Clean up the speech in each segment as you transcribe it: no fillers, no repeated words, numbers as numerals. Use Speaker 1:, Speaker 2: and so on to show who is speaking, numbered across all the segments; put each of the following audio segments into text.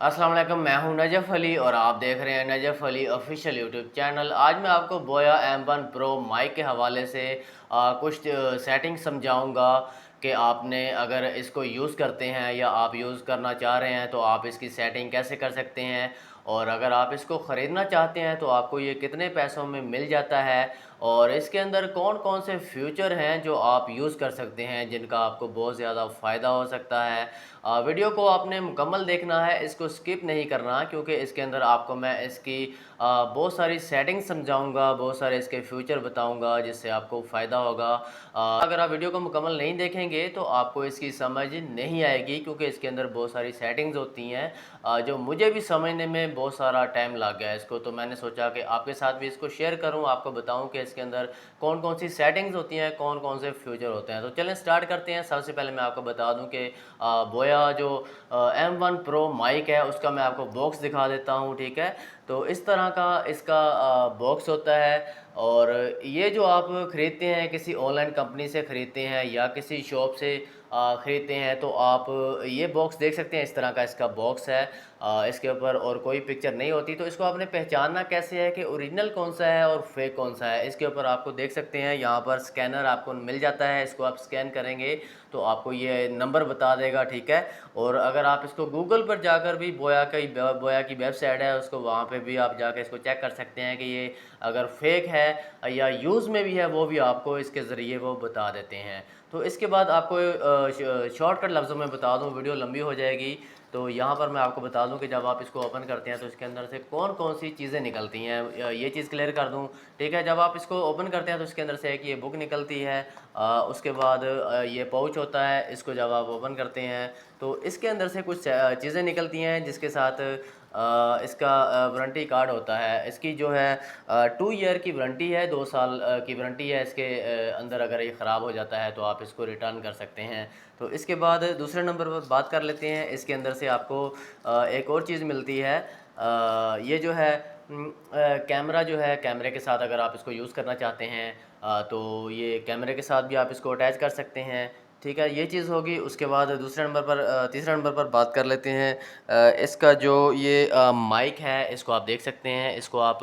Speaker 1: अस्सलाम वालेकुम, मैं हूं नजफ़ अली और आप देख रहे हैं Najaf Ali official YouTube channel. आज मैं आपको बोया M1 प्रो माइक के हवाले से कुछ सेटिंग समझाऊंगा कि आपने अगर इसको यूज़ करते हैं या आप यूज़ करना चाह रहे हैं तो आप इसकी सेटिंग कैसे कर सकते हैं, और अगर आप इसको ख़रीदना चाहते हैं तो आपको ये कितने पैसों में मिल जाता है, और इसके अंदर कौन कौन से फ्यूचर हैं जो आप यूज़ कर सकते हैं जिनका आपको बहुत ज़्यादा फ़ायदा हो सकता है। वीडियो को आपने मुकम्मल देखना है, इसको स्किप नहीं करना, क्योंकि इसके अंदर आपको मैं इसकी बहुत सारी सेटिंग्स समझाऊंगा, बहुत सारे इसके फ्यूचर बताऊंगा जिससे आपको फ़ायदा होगा। अगर आप वीडियो को मुकम्मल नहीं देखेंगे तो आपको इसकी समझ नहीं आएगी, क्योंकि इसके अंदर बहुत सारी सेटिंग्स होती हैं जो मुझे भी समझने में बहुत सारा टाइम लग गया इसको। तो मैंने सोचा कि आपके साथ भी इसको शेयर करूं, आपको बताऊं कि इसके अंदर कौन कौन सी सेटिंग्स होती हैं, कौन कौन से फ्यूचर होते हैं। तो चलें स्टार्ट करते हैं। सबसे पहले मैं आपको बता दूं कि बोया जो M1 प्रो माइक है उसका मैं आपको बॉक्स दिखा देता हूँ, ठीक है। तो इस तरह का इसका बॉक्स होता है, और ये जो आप ख़रीदते हैं किसी ऑनलाइन कंपनी से ख़रीदते हैं या किसी शॉप से ख़रीदते हैं तो आप ये बॉक्स देख सकते हैं। इस तरह का इसका बॉक्स है, इसके ऊपर और कोई पिक्चर नहीं होती। तो इसको आपने पहचानना कैसे है कि ओरिजिनल कौन सा है और फेक कौन सा है। इसके ऊपर आपको देख सकते हैं, यहाँ पर स्कैनर आपको मिल जाता है। इसको आप स्कैन करेंगे तो आपको ये नंबर बता देगा, ठीक है। और अगर आप इसको गूगल पर जाकर भी बोया की वेबसाइट है उसको, वहाँ पे भी आप जाकर इसको चेक कर सकते हैं कि ये अगर फेक है या यूज़ में भी है, वो भी आपको इसके ज़रिए वो बता देते हैं। तो इसके बाद आपको शॉर्टकट लफ्ज़ों में बता दूं, वीडियो लंबी हो जाएगी। तो यहाँ पर मैं आपको बता दूं कि जब आप इसको ओपन करते हैं तो इसके अंदर से कौन कौन सी चीज़ें निकलती हैं, ये चीज़ क्लियर कर दूं, ठीक है। जब आप इसको ओपन करते हैं तो इसके अंदर से एक ये बुक निकलती है, उसके बाद ये पाउच होता है। इसको जब आप ओपन करते हैं तो इसके अंदर से कुछ चीज़ें निकलती हैं, जिसके साथ इसका वारंटी कार्ड होता है। इसकी जो है 2 ईयर की वारंटी है, 2 साल की वारंटी है। इसके अंदर अगर ये ख़राब हो जाता है तो आप इसको रिटर्न कर सकते हैं। तो इसके बाद दूसरे नंबर पर बात कर लेते हैं। इसके अंदर से आपको एक और चीज़ मिलती है, ये जो है कैमरा जो है, कैमरे के साथ अगर आप इसको यूज़ करना चाहते हैं तो ये कैमरे के साथ भी आप इसको अटैच कर सकते हैं, ठीक है। ये चीज़ होगी। उसके बाद दूसरे नंबर पर तीसरे नंबर पर बात कर लेते हैं। इसका जो ये माइक है इसको आप देख सकते हैं। इसको आप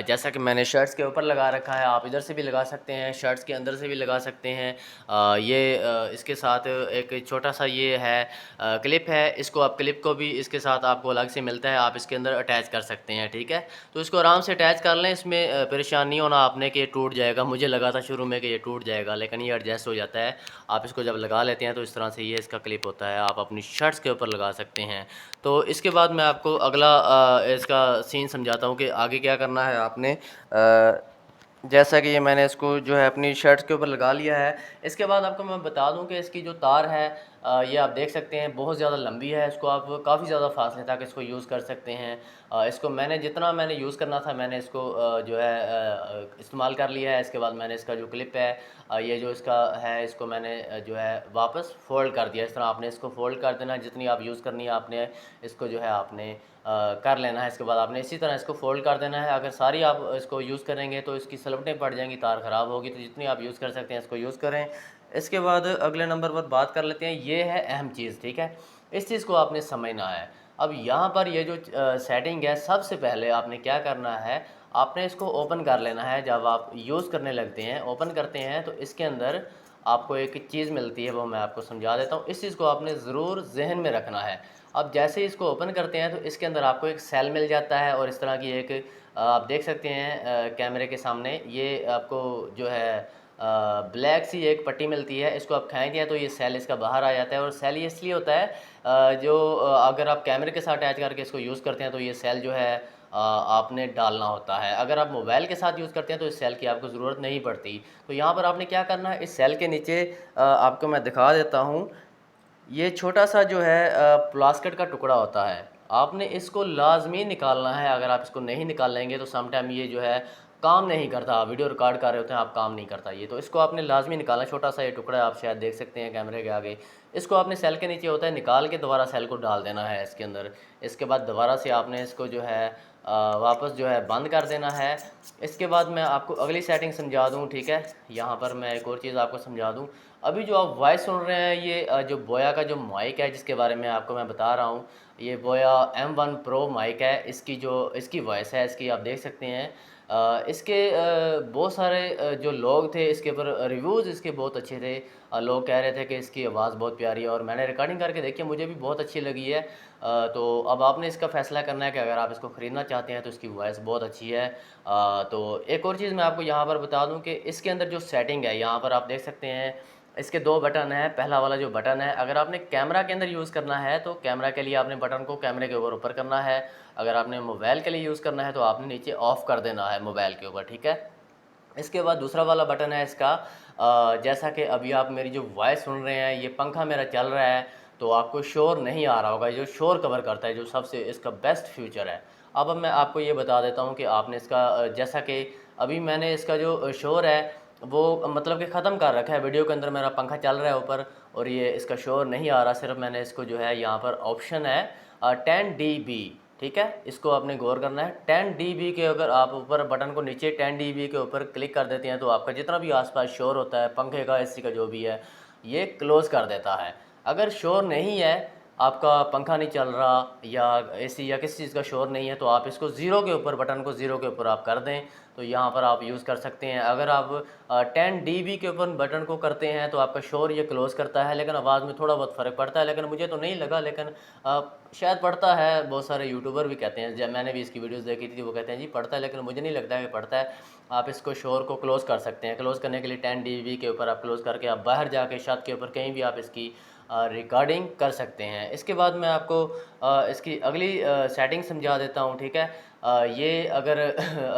Speaker 1: जैसा कि मैंने शर्ट्स के ऊपर लगा रखा है, आप इधर से भी लगा सकते हैं, शर्ट्स के अंदर से भी लगा सकते हैं। इसके साथ एक छोटा सा ये है क्लिप है। इसको आप क्लिप को भी इसके साथ आपको अलग से मिलता है, आप इसके अंदर अटैच कर सकते हैं, ठीक है। तो इसको आराम से अटैच कर लें। इसमें परेशान नहीं होना आपने कि ये टूट जाएगा। मुझे लगा था शुरू में कि ये टूट जाएगा, लेकिन ये एडजस्ट हो जाता है। आप इसको जब लगा लेते हैं तो इस तरह से ये इसका क्लिप होता है, आप अपनी शर्ट्स के ऊपर लगा सकते हैं। तो इसके बाद मैं आपको अगला इसका सीन समझाता हूँ कि आगे क्या करना है आपने। जैसा कि ये मैंने इसको जो है अपनी शर्ट्स के ऊपर लगा लिया है। इसके बाद आपको मैं बता दूं कि इसकी जो तार है ये आप देख सकते हैं बहुत ज़्यादा लंबी है। इसको आप काफ़ी ज़्यादा फासले तक इसको यूज़ कर सकते हैं। इसको जितना मैंने यूज़ करना था मैंने इसको जो है इस्तेमाल कर लिया है। इसके बाद मैंने इसका जो क्लिप है ये जो इसका है, इसको मैंने जो है वापस फ़ोल्ड कर दिया। इस तरह आपने इसको फ़ोल्ड कर देना, जितनी आप यूज़ करनी है आपने इसको जो है आपने कर लेना है। इसके बाद आपने इसी तरह इसको फ़ोल्ड कर देना है। अगर सारी आप इसको यूज़ करेंगे तो इसकी सलवटें पड़ जाएंगी, तार ख़राब होगी। तो जितनी आप यूज़ कर सकते हैं इसको यूज़ करें। इसके बाद अगले नंबर पर बात कर लेते हैं। ये है अहम चीज़, ठीक है। इस चीज़ को आपने समझना है। अब यहाँ पर ये जो सेटिंग है, सबसे पहले आपने क्या करना है, आपने इसको ओपन कर लेना है। जब आप यूज़ करने लगते हैं, ओपन करते हैं, तो इसके अंदर आपको एक चीज़ मिलती है, वो मैं आपको समझा देता हूँ। इस चीज़ को आपने ज़रूर जहन में रखना है। अब जैसे ही इसको ओपन करते हैं तो इसके अंदर आपको एक सेल मिल जाता है, और इस तरह की एक आप देख सकते हैं कैमरे के सामने ये आपको जो है ब्लैक सी एक पट्टी मिलती है। इसको आप खींचते हैं तो ये सेल इसका बाहर आ जाता है। और सेल ये इसलिए होता है अगर आप कैमरे के साथ अटैच करके इसको यूज़ करते हैं तो ये सेल जो है आपने डालना होता है। अगर आप मोबाइल के साथ यूज़ करते हैं तो इस सेल की आपको ज़रूरत नहीं पड़ती। तो यहाँ पर आपने क्या करना है, इस सेल के नीचे आपको मैं दिखा देता हूँ, ये छोटा सा जो है प्लास्टिक का टुकड़ा होता है। आपने इसको लाजमी निकालना है। अगर आप इसको नहीं निकाल लेंगे तो सम टाइम ये जो है काम नहीं करता, वीडियो रिकॉर्ड कर रहे होते हैं आप, काम नहीं करता ये। तो इसको आपने लाजमी निकालना, छोटा सा ये टुकड़ा आप शायद देख सकते हैं कैमरे के आगे। इसको आपने सेल के नीचे होता है, निकाल के दोबारा सेल को डाल देना है इसके अंदर। इसके बाद दोबारा से आपने इसको जो है वापस जो है बंद कर देना है। इसके बाद मैं आपको अगली सेटिंग समझा दूँ, ठीक है। यहाँ पर मैं एक और चीज़ आपको समझा दूँ। अभी जो आप वॉइस सुन रहे हैं, ये जो बोया का जो माइक है जिसके बारे में आपको मैं बता रहा हूँ, ये बोया M1 Pro माइक है। इसकी वॉइस है, इसकी आप देख सकते हैं। इसके बहुत सारे जो लोग थे, इसके ऊपर रिव्यूज़ इसके बहुत अच्छे थे। लोग कह रहे थे कि इसकी आवाज़ बहुत प्यारी है, और मैंने रिकॉर्डिंग करके देखी, मुझे भी बहुत अच्छी लगी है। तो अब आपने इसका फ़ैसला करना है कि अगर आप इसको ख़रीदना चाहते हैं तो इसकी वॉइस बहुत अच्छी है। तो एक और चीज़ मैं आपको यहाँ पर बता दूँ कि इसके अंदर जो सेटिंग है, यहाँ पर आप देख सकते हैं इसके 2 बटन हैं। पहला वाला जो बटन है, अगर आपने कैमरा के अंदर यूज़ करना है तो कैमरा के लिए आपने बटन को कैमरे के ऊपर करना है। अगर आपने मोबाइल के लिए यूज़ करना है तो आपने नीचे ऑफ़ कर देना है मोबाइल के ऊपर, ठीक है। इसके बाद दूसरा वाला बटन है इसका, जैसा कि अभी आप मेरी जो वॉइस सुन रहे हैं, ये पंखा मेरा चल रहा है तो आपको शोर नहीं आ रहा होगा, जो शोर कवर करता है, जो सबसे इसका बेस्ट फीचर है। अब मैं आपको ये बता देता हूँ कि आपने इसका जैसा कि अभी मैंने इसका जो शोर है वो मतलब कि ख़त्म कर रखा है। वीडियो के अंदर मेरा पंखा चल रहा है ऊपर और ये इसका शोर नहीं आ रहा। सिर्फ मैंने इसको जो है यहाँ पर ऑप्शन है 10 dB, ठीक है। इसको आपने गौर करना है। 10 dB के अगर आप ऊपर बटन को नीचे 10 dB के ऊपर क्लिक कर देते हैं तो आपका जितना भी आसपास शोर होता है, पंखे का, एसी का, जो भी है, ये क्लोज़ कर देता है। अगर शोर नहीं है, आपका पंखा नहीं चल रहा या एसी या किसी चीज़ का शोर नहीं है, तो आप इसको ज़ीरो के ऊपर, बटन को ज़ीरो के ऊपर आप कर दें तो यहाँ पर आप यूज़ कर सकते हैं। अगर आप 10 dB के ऊपर बटन को करते हैं तो आपका शोर ये क्लोज़ करता है, लेकिन आवाज़ में थोड़ा बहुत फ़र्क पड़ता है। लेकिन मुझे तो नहीं लगा, लेकिन शायद पड़ता है। बहुत सारे यूट्यूबर भी कहते हैं, जब मैंने भी इसकी वीडियोज़ देखी थी, वो कहते हैं जी पड़ता है, लेकिन मुझे नहीं लगता है कि पड़ता है। आप इसको शोर को क्लोज़ कर सकते हैं। क्लोज़ करने के लिए 10 dB के ऊपर आप क्लोज़ करके आप बाहर जाके छत के ऊपर कहीं भी आप इसकी रिकॉर्डिंग कर सकते हैं। इसके बाद मैं आपको इसकी अगली सेटिंग समझा देता हूँ, ठीक है। ये अगर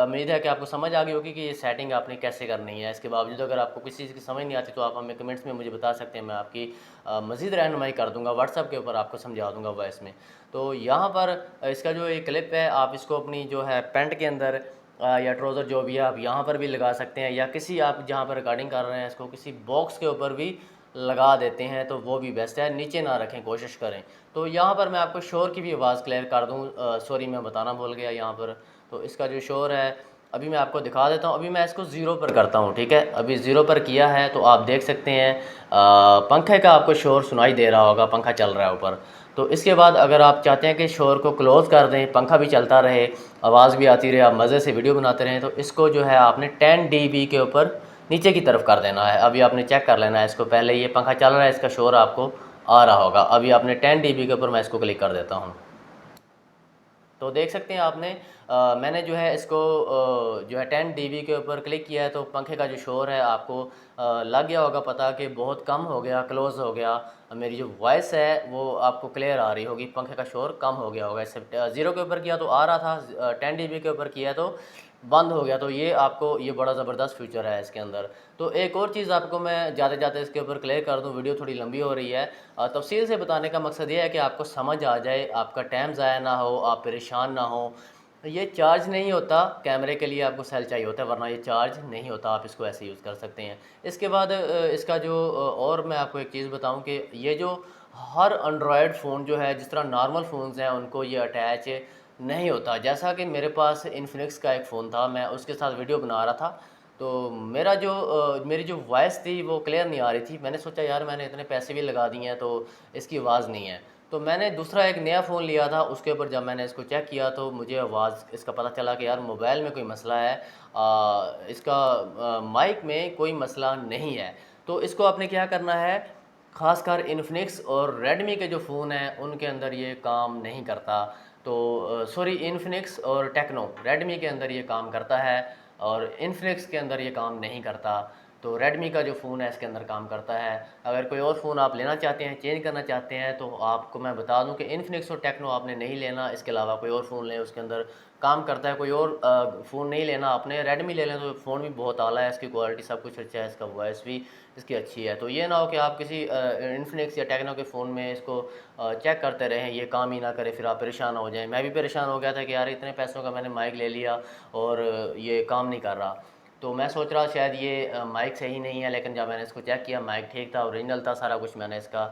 Speaker 1: उम्मीद है कि आपको समझ आ गई होगी कि ये सेटिंग आपने कैसे करनी है। इसके बावजूद अगर आपको किसी चीज़ की समझ नहीं आती तो आप हमें कमेंट्स में मुझे बता सकते हैं, मैं आपकी मज़ीद रहनुमाई कर दूँगा, व्हाट्सएप के ऊपर आपको समझा दूँगा वॉइस में। तो यहाँ पर इसका जो ये क्लिप है, आप इसको अपनी जो है पैंट के अंदर या ट्राउज़र जो भी है, आप यहाँ पर भी लगा सकते हैं, या किसी आप जहाँ पर रिकॉर्डिंग कर रहे हैं इसको किसी बॉक्स के ऊपर भी लगा देते हैं तो वो भी बेस्ट है। नीचे ना रखें, कोशिश करें। तो यहाँ पर मैं आपको शोर की भी आवाज़ क्लियर कर दूँ, सॉरी मैं बताना भूल गया यहाँ पर। तो इसका जो शोर है अभी मैं आपको दिखा देता हूँ। अभी मैं इसको ज़ीरो पर करता हूँ, ठीक है। अभी ज़ीरो पर किया है तो आप देख सकते हैं पंखे का आपको शोर सुनाई दे रहा होगा, पंखा चल रहा है ऊपर। तो इसके बाद अगर आप चाहते हैं कि शोर को क्लोज़ कर दें, पंखा भी चलता रहे, आवाज़ भी आती रहे, आप मज़े से वीडियो बनाते रहें, तो इसको जो है आपने 10 dB के ऊपर नीचे की तरफ कर देना है। अभी आपने चेक कर लेना है इसको। पहले ये पंखा चल रहा है, इसका शोर आपको आ रहा होगा। अभी आपने 10 dB के ऊपर मैं इसको क्लिक कर देता हूँ। तो देख सकते हैं आपने मैंने जो है इसको जो है 10 dB के ऊपर क्लिक किया है तो पंखे का जो शोर है आपको लग गया होगा पता कि बहुत कम हो गया, क्लोज़ हो गया। मेरी जो वॉइस है वो आपको क्लियर आ रही होगी, पंखे का शोर कम हो गया होगा। इससे ज़ीरो के ऊपर किया तो आ रहा था, 10 dB के ऊपर किया तो बंद हो गया। तो ये आपको ये बड़ा ज़बरदस्त फीचर है इसके अंदर। तो एक और चीज़ आपको मैं जाते-जाते इसके ऊपर क्लियर कर दूँ, वीडियो थोड़ी लंबी हो रही है। तफ़सील से बताने का मकसद ये है कि आपको समझ आ जाए, आपका टाइम ज़ाया ना हो, आप परेशान ना हो। ये चार्ज नहीं होता, कैमरे के लिए आपको सेल चाहिए होता है, वरना ये चार्ज नहीं होता, आप इसको ऐसे यूज़ कर सकते हैं। इसके बाद इसका जो और मैं आपको एक चीज़ बताऊँ कि ये जो हर एंड्रॉयड फ़ोन जो है, जिस तरह नॉर्मल फ़ोन्स हैं उनको ये अटैच नहीं होता। जैसा कि मेरे पास इन्फिनिक्स का एक फ़ोन था, मैं उसके साथ वीडियो बना रहा था, तो मेरी जो वॉइस थी वो क्लियर नहीं आ रही थी। मैंने सोचा यार मैंने इतने पैसे भी लगा दिए हैं तो इसकी आवाज़ नहीं है। तो मैंने दूसरा एक नया फ़ोन लिया था, उसके ऊपर जब मैंने इसको चेक किया तो मुझे आवाज़ इसका पता चला कि यार मोबाइल में कोई मसला है, इसका माइक में कोई मसला नहीं है। तो इसको आपने क्या करना है, ख़ासकर इन्फिनिक्स और रेडमी के जो फ़ोन हैं उनके अंदर ये काम नहीं करता। तो सॉरी, इन्फिनिक्स और टेक्नो, रेडमी के अंदर ये काम करता है और इन्फिनिक्स के अंदर ये काम नहीं करता। तो रेडमी का जो फ़ोन है इसके अंदर काम करता है। अगर कोई और फ़ोन आप लेना चाहते हैं, चेंज करना चाहते हैं, तो आपको मैं बता दूं कि इन्फिनिक्स और टेक्नो आपने नहीं लेना, इसके अलावा कोई और फ़ोन लें, उसके अंदर काम करता है। कोई और फ़ोन नहीं लेना आपने, रेडमी ले लें तो फ़ोन भी बहुत आला है, इसकी क्वालिटी सब कुछ अच्छा है, इसका वॉइस भी इसकी अच्छी है। तो ये ना हो कि आप किसी इन्फिनिक्स या टेक्नो के फ़ोन में इसको चेक करते रहें, ये काम ही ना करे, फिर आप परेशान हो जाएँ। मैं भी परेशान हो गया था कि यार इतने पैसों का मैंने माइक ले लिया और ये काम नहीं कर रहा। तो मैं सोच रहा शायद ये माइक सही नहीं है, लेकिन जब मैंने इसको चेक किया माइक ठीक था, ओरिजिनल था, सारा कुछ मैंने इसका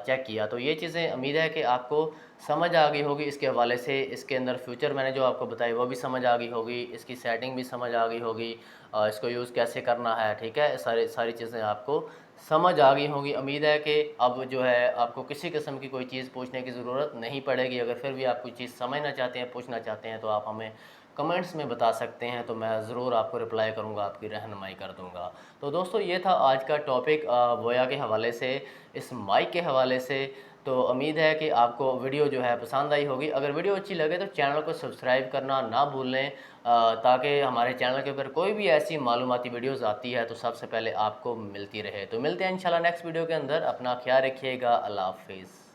Speaker 1: चेक किया। तो ये चीज़ें उम्मीद है कि आपको समझ आ गई होगी इसके हवाले से। इसके अंदर फ्यूचर मैंने जो आपको बताई वो भी समझ आ गई होगी, इसकी सेटिंग भी समझ आ गई होगी, इसको यूज़ कैसे करना है, ठीक है, सारी चीज़ें आपको समझ आ गई होंगी। उम्मीद है कि अब जो है आपको किसी किस्म की कोई चीज़ पूछने की ज़रूरत नहीं पड़ेगी। अगर फिर भी आप कोई चीज़ समझना चाहते हैं, पूछना चाहते हैं, तो आप हमें कमेंट्स में बता सकते हैं, तो मैं ज़रूर आपको रिप्लाई करूँगा, आपकी रहनुमाई कर दूँगा। तो दोस्तों ये था आज का टॉपिक बोया के हवाले से, इस माइक के हवाले से। तो उम्मीद है कि आपको वीडियो जो है पसंद आई होगी। अगर वीडियो अच्छी लगे तो चैनल को सब्सक्राइब करना ना भूलें, ताकि हमारे चैनल के ऊपर कोई भी ऐसी मालूमाती वीडियोज़ आती है तो सबसे पहले आपको मिलती रहे। तो मिलते हैं इंशाल्लाह नेक्स्ट वीडियो के अंदर। अपना ख्याल रखिएगा। अल्लाह हाफ़िज़।